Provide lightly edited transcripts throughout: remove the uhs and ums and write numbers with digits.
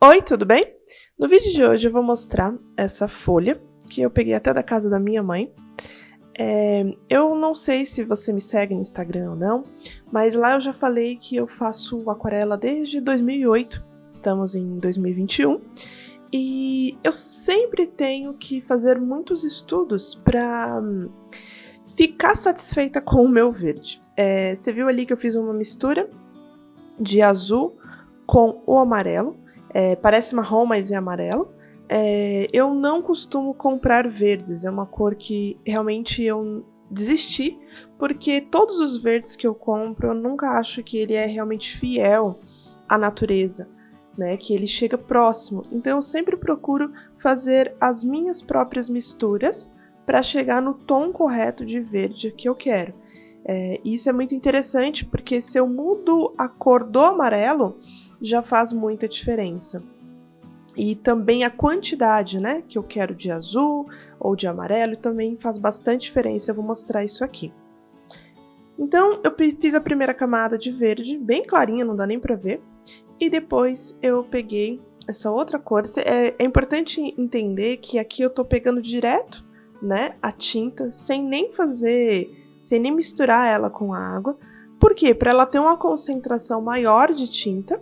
Oi, tudo bem? No vídeo de hoje eu vou mostrar essa folha, que eu peguei até da casa da minha mãe. Eu não sei se você me segue no Instagram ou não, mas lá eu já falei que eu faço aquarela desde 2008, estamos em 2021, e eu sempre tenho que fazer muitos estudos para ficar satisfeita com o meu verde. Você viu ali que eu fiz uma mistura de azul com o amarelo. Parece marrom, mas é amarelo. Eu não costumo comprar verdes, é uma cor que realmente eu desisti, porque todos os verdes que eu compro, eu nunca acho que ele é realmente fiel à natureza, né? Que ele chega próximo. Então eu sempre procuro fazer as minhas próprias misturas para chegar no tom correto de verde que eu quero. Isso é muito interessante, porque se eu mudo a cor do amarelo, já faz muita diferença. E também a quantidade, né, que eu quero de azul ou de amarelo também faz bastante diferença. Eu vou mostrar isso aqui. Então, eu fiz a primeira camada de verde, bem clarinha, não dá nem pra ver. E depois eu peguei essa outra cor. É importante entender que aqui eu tô pegando direto, né, a tinta, sem nem misturar ela com a água. Por quê? Para ela ter uma concentração maior de tinta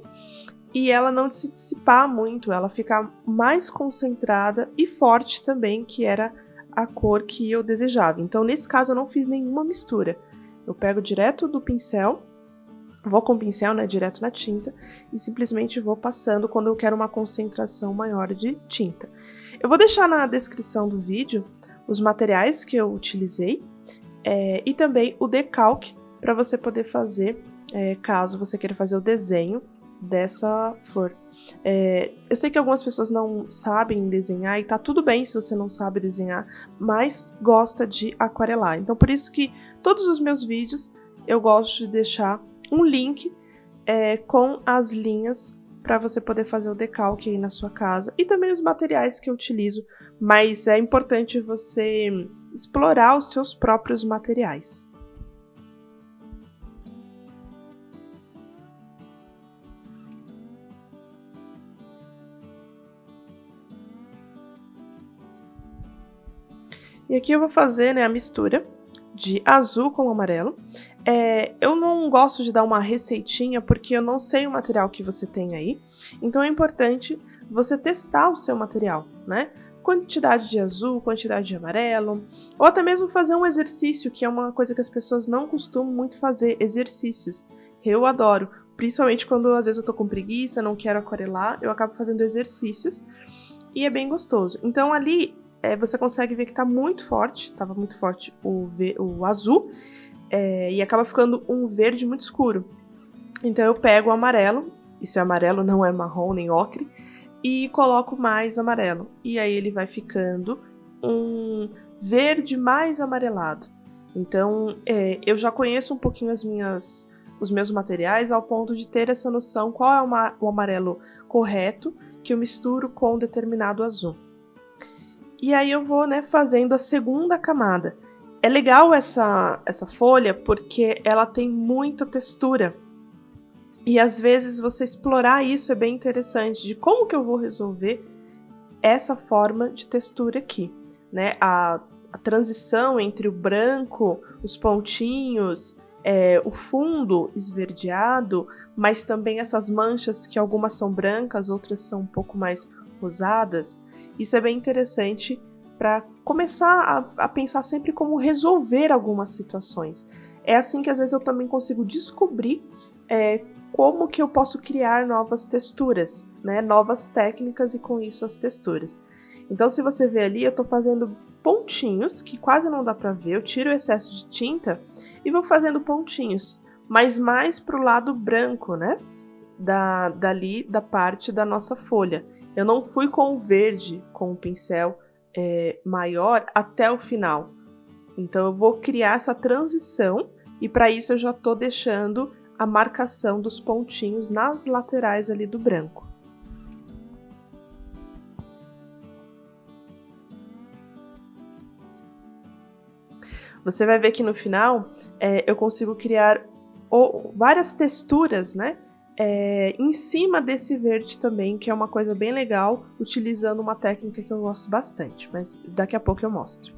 e ela não se dissipar muito, ela ficar mais concentrada e forte também, que era a cor que eu desejava. Então, nesse caso, eu não fiz nenhuma mistura. Eu pego direto do pincel, vou com o pincel, né, direto na tinta, e simplesmente vou passando quando eu quero uma concentração maior de tinta. Eu vou deixar na descrição do vídeo os materiais que eu utilizei e também o decalque para você poder fazer, caso você queira fazer o desenho dessa flor. Eu sei que algumas pessoas não sabem desenhar e tá tudo bem se você não sabe desenhar, mas gosta de aquarelar. Então por isso que todos os meus vídeos eu gosto de deixar um link com as linhas para você poder fazer o decalque aí na sua casa e também os materiais que eu utilizo, mas é importante você explorar os seus próprios materiais. E aqui eu vou fazer, né, a mistura de azul com amarelo. Eu não gosto de dar uma receitinha porque eu não sei o material que você tem aí. Então é importante você testar o seu material, né? Quantidade de azul, quantidade de amarelo, ou até mesmo fazer um exercício, que é uma coisa que as pessoas não costumam muito fazer, exercícios. Eu adoro, principalmente quando às vezes eu tô com preguiça, não quero aquarelar, eu acabo fazendo exercícios e é bem gostoso. Então ali você consegue ver que tá muito forte, tava muito forte o azul, e acaba ficando um verde muito escuro. Então eu pego o amarelo, isso é amarelo, não é marrom nem ocre, e coloco mais amarelo. E aí ele vai ficando um verde mais amarelado. Então eu já conheço um pouquinho os meus materiais ao ponto de ter essa noção qual é o amarelo correto que eu misturo com determinado azul. E aí eu vou, né, fazendo a segunda camada. É legal essa folha porque ela tem muita textura. E às vezes você explorar isso é bem interessante, de como que eu vou resolver essa forma de textura aqui, né? A transição entre o branco, os pontinhos, o fundo esverdeado, mas também essas manchas que algumas são brancas, outras são um pouco mais rosadas. Isso é bem interessante para começar a pensar sempre como resolver algumas situações. É assim que às vezes eu também consigo descobrir como que eu posso criar novas texturas, né? Novas técnicas e com isso as texturas. Então se você vê ali, eu estou fazendo pontinhos, que quase não dá para ver, eu tiro o excesso de tinta e vou fazendo pontinhos, mas mais para o lado branco, né? Dali da parte da nossa folha. Eu não fui com o verde, com o pincel maior até o final. Então eu vou criar essa transição e para isso eu já estou deixando a marcação dos pontinhos nas laterais ali do branco. Você vai ver que no final eu consigo criar várias texturas, né, em cima desse verde também, que é uma coisa bem legal, utilizando uma técnica que eu gosto bastante, mas daqui a pouco eu mostro.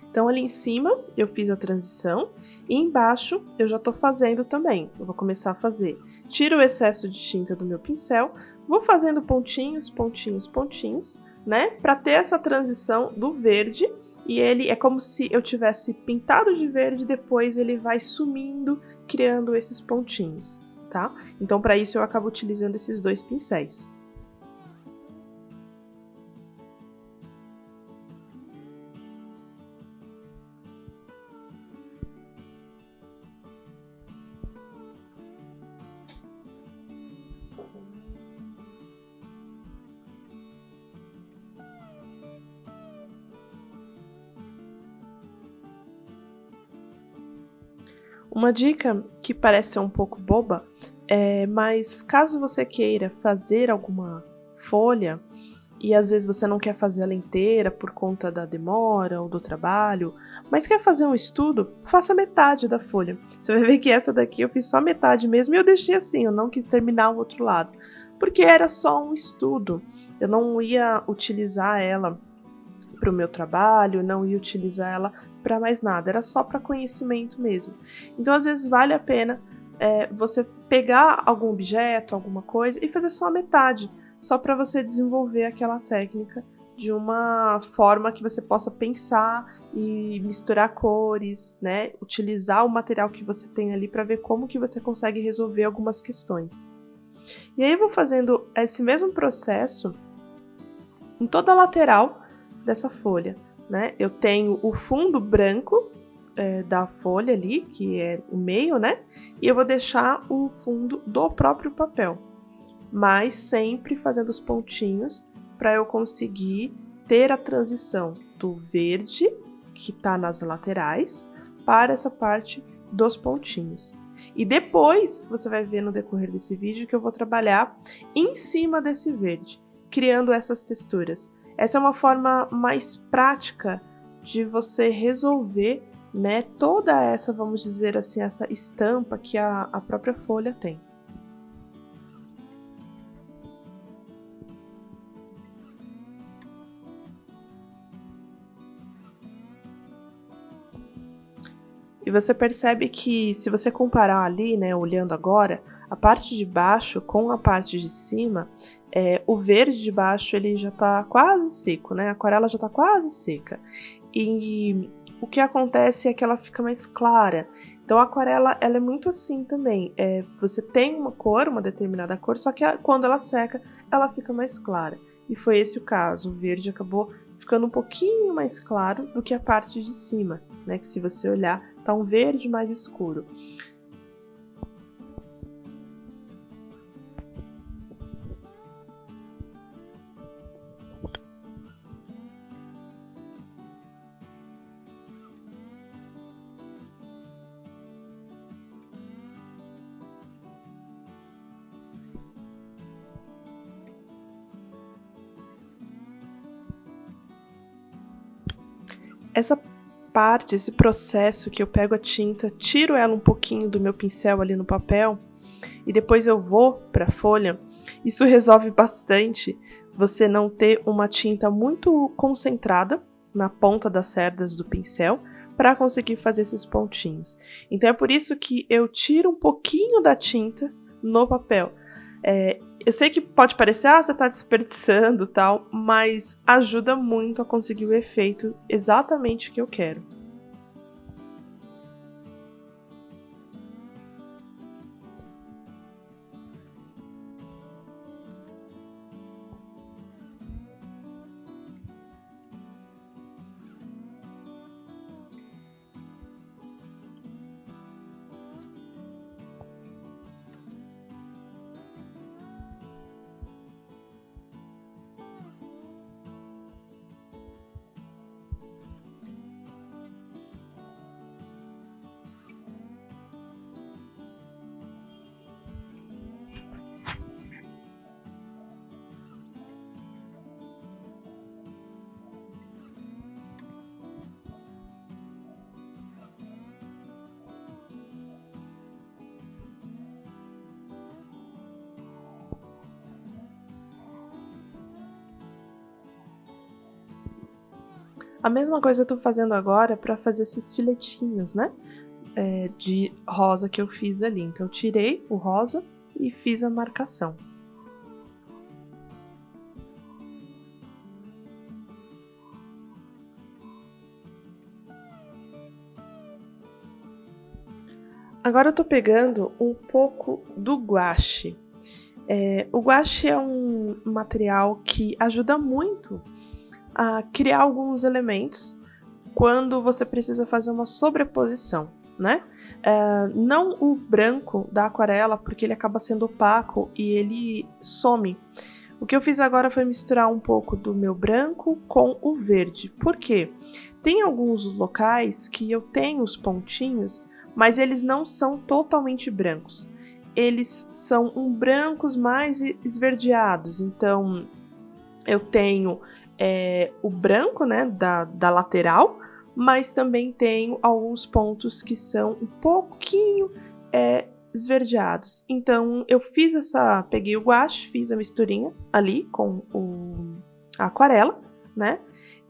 Então ali em cima eu fiz a transição e embaixo eu já tô fazendo também. Eu vou começar a fazer. Tiro o excesso de tinta do meu pincel, vou fazendo pontinhos, pontinhos, pontinhos, né? Pra ter essa transição do verde e ele é como se eu tivesse pintado de verde, depois ele vai sumindo, criando esses pontinhos, tá? Então para isso eu acabo utilizando esses dois pincéis. Uma dica que parece ser um pouco boba, mas caso você queira fazer alguma folha e às vezes você não quer fazer ela inteira por conta da demora ou do trabalho, mas quer fazer um estudo, faça metade da folha. Você vai ver que essa daqui eu fiz só metade mesmo e eu deixei assim, eu não quis terminar o outro lado, porque era só um estudo. Eu não ia utilizar ela para o meu trabalho, não ia utilizar ela para mais nada, era só para conhecimento mesmo. Então, às vezes, vale a pena você pegar algum objeto, alguma coisa e fazer só a metade, só para você desenvolver aquela técnica de uma forma que você possa pensar e misturar cores, né? Utilizar o material que você tem ali para ver como que você consegue resolver algumas questões. E aí eu vou fazendo esse mesmo processo em toda a lateral dessa folha, né? Eu tenho o fundo branco da folha ali, que é o meio, né? E eu vou deixar o fundo do próprio papel, mas sempre fazendo os pontinhos para eu conseguir ter a transição do verde, que está nas laterais, para essa parte dos pontinhos. E depois você vai ver no decorrer desse vídeo que eu vou trabalhar em cima desse verde, criando essas texturas. Essa é uma forma mais prática de você resolver, né, toda essa, vamos dizer assim, essa estampa que a própria folha tem. E você percebe que se você comparar ali, né, olhando agora, a parte de baixo com a parte de cima, o verde de baixo ele já tá quase seco, né? A aquarela já tá quase seca. E o que acontece é que ela fica mais clara. Então a aquarela ela é muito assim também. Você tem uma cor, uma determinada cor, só que quando ela seca, ela fica mais clara. E foi esse o caso. O verde acabou ficando um pouquinho mais claro do que a parte de cima, né? Que se você olhar, tá um verde mais escuro. Essa parte, esse processo que eu pego a tinta, tiro ela um pouquinho do meu pincel ali no papel e depois eu vou para a folha, isso resolve bastante você não ter uma tinta muito concentrada na ponta das cerdas do pincel para conseguir fazer esses pontinhos. Então é por isso que eu tiro um pouquinho da tinta no papel. Eu sei que pode parecer, você está desperdiçando tal, mas ajuda muito a conseguir o efeito exatamente que eu quero. A mesma coisa eu tô fazendo agora para fazer esses filetinhos, né? De rosa que eu fiz ali. Então eu tirei o rosa e fiz a marcação. Agora eu tô pegando um pouco do guache. O guache é um material que ajuda muito a criar alguns elementos quando você precisa fazer uma sobreposição, né? Não o branco da aquarela, porque ele acaba sendo opaco e ele some. O que eu fiz agora foi misturar um pouco do meu branco com o verde. Por quê? Tem alguns locais que eu tenho os pontinhos, mas eles não são totalmente brancos. Eles são brancos mais esverdeados. Então, eu tenho o branco, né, da lateral, mas também tenho alguns pontos que são um pouquinho esverdeados. Então, eu peguei o guache, fiz a misturinha ali com a aquarela, né?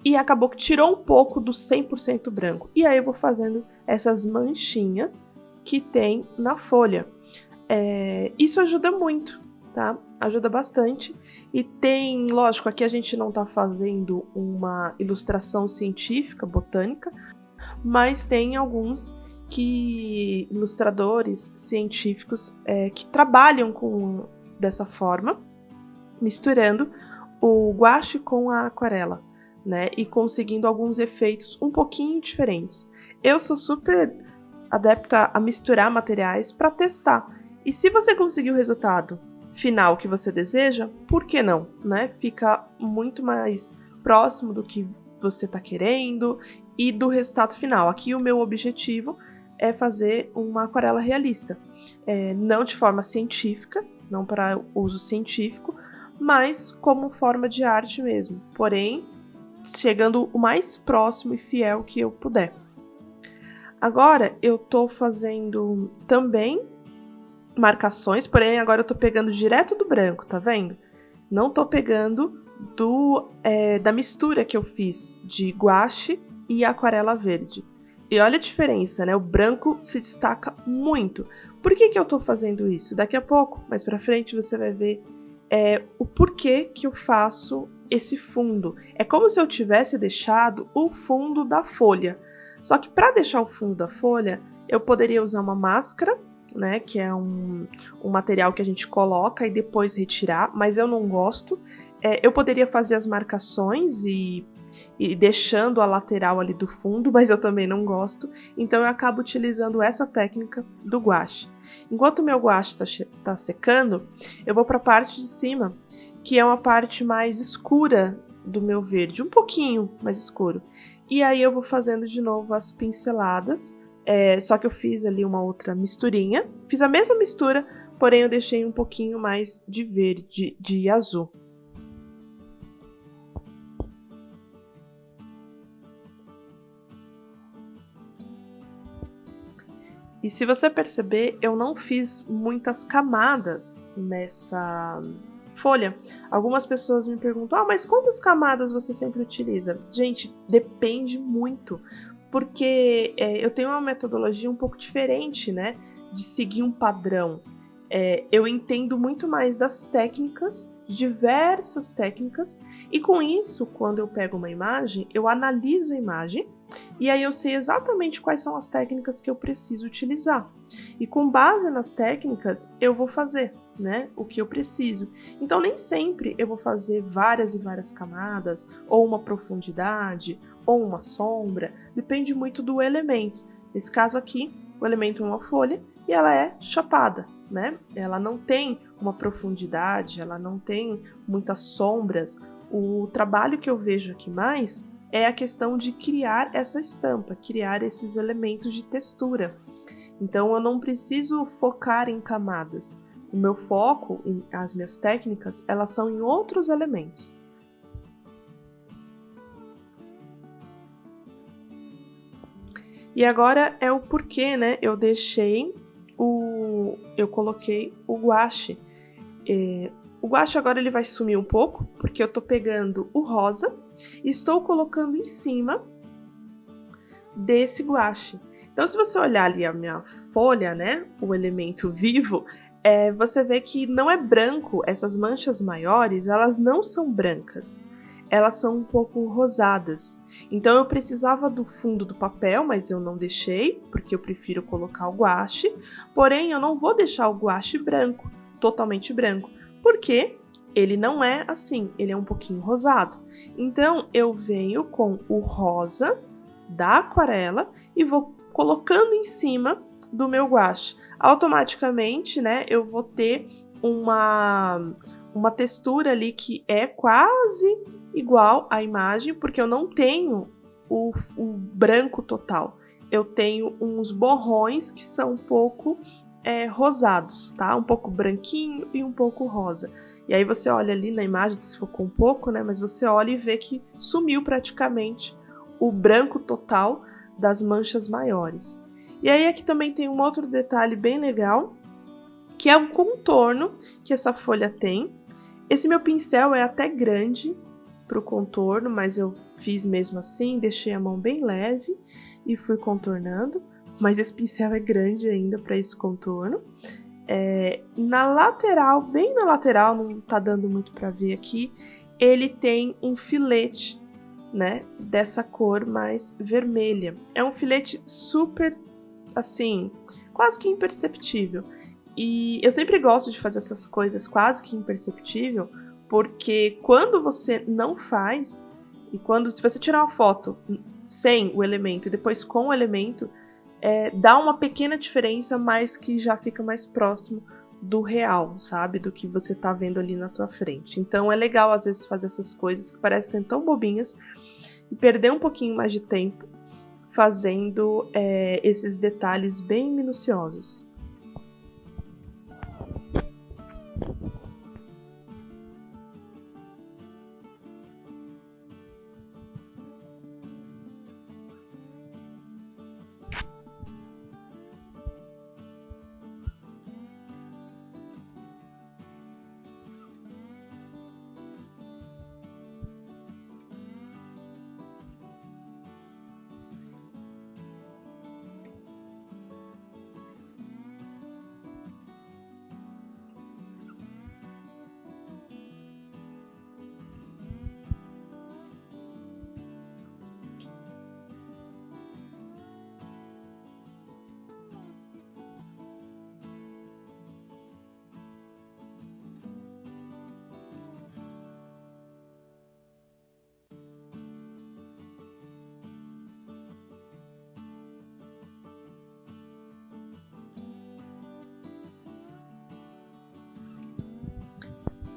E acabou que tirou um pouco do 100% branco. E aí eu vou fazendo essas manchinhas que tem na folha. Isso ajuda muito, tá? Ajuda bastante. E tem, lógico, aqui a gente não tá fazendo uma ilustração científica, botânica, mas tem alguns ilustradores científicos que trabalham dessa forma, misturando o guache com a aquarela, né? E conseguindo alguns efeitos um pouquinho diferentes. Eu sou super adepta a misturar materiais para testar. E se você conseguir o resultado final que você deseja, por que não, né? Fica muito mais próximo do que você está querendo e do resultado final. Aqui o meu objetivo é fazer uma aquarela realista. Não de forma científica, não para uso científico, mas como forma de arte mesmo. Porém, chegando o mais próximo e fiel que eu puder. Agora eu tô fazendo também marcações, porém agora eu tô pegando direto do branco, tá vendo? Não tô pegando da mistura que eu fiz de guache e aquarela verde. E olha a diferença, né? O branco se destaca muito. Por que eu tô fazendo isso? Daqui a pouco, mais pra frente, você vai ver o porquê que eu faço esse fundo. É como se eu tivesse deixado o fundo da folha. Só que para deixar o fundo da folha, eu poderia usar uma máscara, né, que é um material que a gente coloca e depois retirar, mas eu não gosto. Eu poderia fazer as marcações e deixando a lateral ali do fundo, mas eu também não gosto. Então eu acabo utilizando essa técnica do guache. Enquanto o meu guache tá secando, eu vou para a parte de cima, que é uma parte mais escura do meu verde, um pouquinho mais escuro. E aí eu vou fazendo de novo as pinceladas, só que eu fiz ali uma outra misturinha. Fiz a mesma mistura, porém eu deixei um pouquinho mais de verde, de azul. E se você perceber, eu não fiz muitas camadas nessa folha. Algumas pessoas me perguntam, mas quantas camadas você sempre utiliza? Gente, depende muito, porque eu tenho uma metodologia um pouco diferente, né, de seguir um padrão. Eu entendo muito mais das técnicas, diversas técnicas, e com isso, quando eu pego uma imagem, eu analiso a imagem, e aí eu sei exatamente quais são as técnicas que eu preciso utilizar. E com base nas técnicas, eu vou fazer, né, o que eu preciso. Então nem sempre eu vou fazer várias e várias camadas, ou uma profundidade, ou uma sombra, depende muito do elemento. Nesse caso aqui, o elemento é uma folha e ela é chapada, né? Ela não tem uma profundidade, ela não tem muitas sombras. O trabalho que eu vejo aqui mais é a questão de criar essa estampa, criar esses elementos de textura. Então eu não preciso focar em camadas. O meu foco, as minhas técnicas, elas são em outros elementos. E agora é o porquê, né? Eu coloquei o guache. O guache agora ele vai sumir um pouco, porque eu tô pegando o rosa e estou colocando em cima desse guache. Então, se você olhar ali a minha folha, né, o elemento vivo, você vê que não é branco, essas manchas maiores, elas não são brancas, elas são um pouco rosadas. Então eu precisava do fundo do papel, mas eu não deixei, porque eu prefiro colocar o guache, porém eu não vou deixar o guache branco, totalmente branco, porque ele não é assim, ele é um pouquinho rosado. Então eu venho com o rosa da aquarela e vou colocando em cima do meu guache. Automaticamente, né, eu vou ter uma textura ali que é quase igual à imagem, porque eu não tenho o branco total. Eu tenho uns borrões que são um pouco rosados, tá? Um pouco branquinho e um pouco rosa. E aí você olha ali na imagem, desfocou um pouco, né? Mas você olha e vê que sumiu praticamente o branco total das manchas maiores. E aí aqui também tem um outro detalhe bem legal, que é o contorno que essa folha tem. Esse meu pincel é até grande para o contorno, mas eu fiz mesmo assim, deixei a mão bem leve e fui contornando, mas esse pincel é grande ainda para esse contorno. Na lateral, bem na lateral, não tá dando muito para ver aqui, ele tem um filete, né, dessa cor mais vermelha. É um filete super, assim, quase que imperceptível. E eu sempre gosto de fazer essas coisas quase que imperceptível, porque quando você não faz, e se você tirar uma foto sem o elemento e depois com o elemento, dá uma pequena diferença, mas que já fica mais próximo do real, sabe? Do que você tá vendo ali na tua frente. Então é legal às vezes fazer essas coisas que parecem tão bobinhas e perder um pouquinho mais de tempo fazendo esses detalhes bem minuciosos.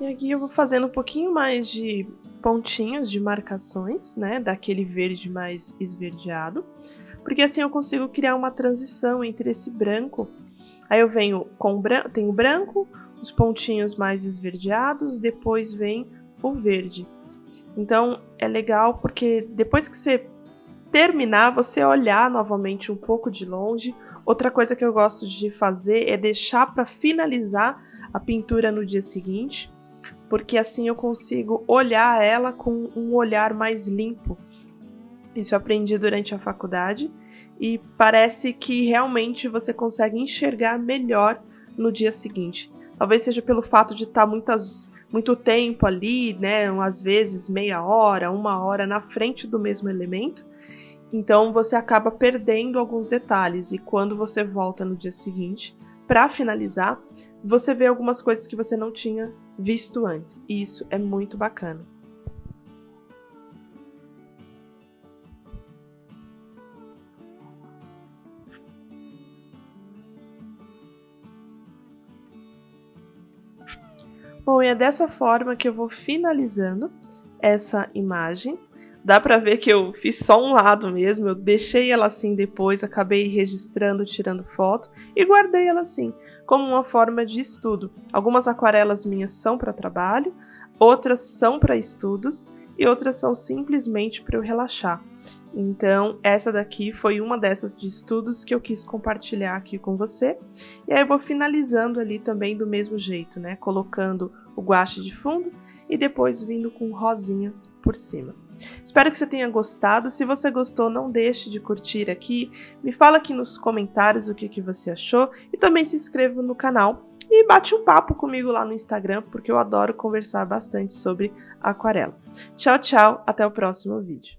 E aqui eu vou fazendo um pouquinho mais de pontinhos de marcações, né, daquele verde mais esverdeado, porque assim eu consigo criar uma transição entre esse branco. Aí eu venho com tenho o branco, os pontinhos mais esverdeados, depois vem o verde. Então é legal porque depois que você terminar, você olhar novamente um pouco de longe. Outra coisa que eu gosto de fazer é deixar para finalizar a pintura no dia seguinte, porque assim eu consigo olhar ela com um olhar mais limpo. Isso eu aprendi durante a faculdade e parece que realmente você consegue enxergar melhor no dia seguinte. Talvez seja pelo fato de estar muito tempo ali, né? Às vezes meia hora, 1 hora na frente do mesmo elemento. Então você acaba perdendo alguns detalhes e quando você volta no dia seguinte para finalizar, você vê algumas coisas que você não tinha visto antes. E isso é muito bacana. Bom, e é dessa forma que eu vou finalizando essa imagem. Dá pra ver que eu fiz só um lado mesmo, eu deixei ela assim depois, acabei registrando, tirando foto e guardei ela assim, como uma forma de estudo. Algumas aquarelas minhas são para trabalho, outras são para estudos e outras são simplesmente para eu relaxar. Então, essa daqui foi uma dessas de estudos que eu quis compartilhar aqui com você. E aí eu vou finalizando ali também do mesmo jeito, né? Colocando o guache de fundo e depois vindo com rosinha por cima. Espero que você tenha gostado. Se você gostou, não deixe de curtir aqui. Me fala aqui nos comentários o que você achou e também se inscreva no canal e bate um papo comigo lá no Instagram, porque eu adoro conversar bastante sobre aquarela. Tchau, tchau, até o próximo vídeo.